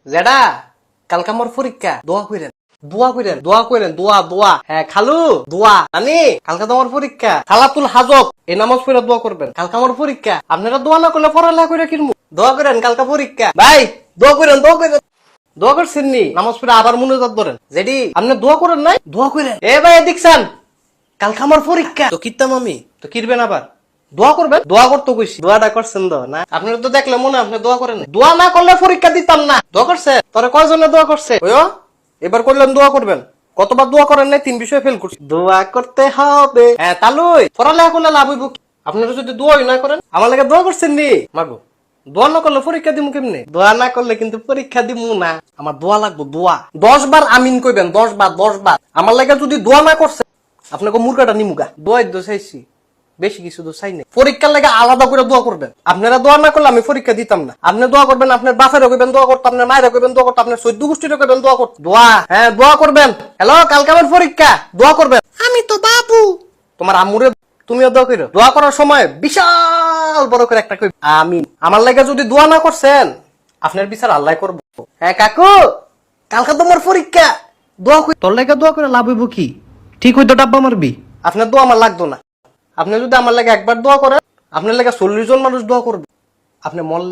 জেডা কালকে আমার পরীক্ষা, দোয়া করেন দোয়া করেন দোয়া করেন দোয়া দোয়া। হ্যাঁ খালু দোয়া নানি, কালকে তোমার পরীক্ষা, সালাতুল হাজত এই নামাজ পড়ে দোয়া করবেন। কালকে আমার পরীক্ষা, আপনারা দোয়া না করলে পড়ালেখা করে কিনবো। দোয়া করেন কালকে পরীক্ষা। ভাই দোয়া করেন দোয়া করেন। দোয়া করছেন নি? নামাজ পড়ে আবার মুনাজাত ধরেন। যেডি আপনি দোয়া করেন নাই? দোয়া করেন। এ ভাই দেখছেন কালকে আমার পরীক্ষা, তো কিতাম আমি তো কিরবেন আবার দোয়া করবেন। দোয়া করতে কইছি, দোয়াটা করছেন তো না? আপনারা তো দেখলে মনে হয় আপনি দোয়া করেন নাই। দোয়া না করলে পরীক্ষা দিতাম না। দোয়া করছে তোরে কয়জনে দোয়া করছে? ওইও এবার করলেন দোয়া করবেন। কতবার দোয়া করেন নাই? 3 বিষয়ে ফেল করছি। দোয়া করতে হবে। হ্যাঁ তালুই পড়ালেখা করলে লাভ হইব কি? আপনারা যদি দোয়াই না করেন, আমার লাগে দোয়া করছেন নি? মাগো দোয়া না করলে পরীক্ষা দিমু কেমনে? দোয়া না করলে কিন্তু পরীক্ষা দিমু না। আমার দোয়া লাগবো, দোয়া 10 বার আমিন কইবেন, 10 বার 10 বার। আমার লাগে যদি দোয়া না করছে আপনাকে মুরগাটা নিমুগা। দোয়াই তো চাইছি, বেশি কিছু তো চাই নাই। পরীক্ষার লাগে আলাদা করে দোয়া করবেন। আপনারা দোয়া না করলে আমি পরীক্ষা দিতাম না। আপনি দোয়া করবেন, আপনার বাপেরও কইবেন দোয়া করতে, আপনার মায়েরও কইবেন দোয়া করতে, আপনার 14 গোষ্ঠীরও কইবেন দোয়া করতে। দোয়া, হ্যাঁ দোয়া করবেন। হ্যালো কালকে আমার পরীক্ষা, দোয়া করবেন। আমি তো বাবু, তোমার আম্মুরে তুমিও দোয়া করো। দোয়া করার সময় বিশাল বড় করে একটা কইবেন আমিন। আমার লাগে যদি দোয়া না করছেন আপনার বিচার আল্লাহ করবো। হ্যাঁ কাকু কালকে তোমার পরীক্ষা, দোয়া কই। তোর লাগে দোয়া করে লাভ হইব কি? ঠিক হইতো ডাব্বা মারবি। আপনার দোয়া আমার লাগতো না। আপনি যদি আমার লাগে একবার দোয়া করেন, আপনার লাগে 40 জন মানুষ দোয়া করবে। আপনি মরলে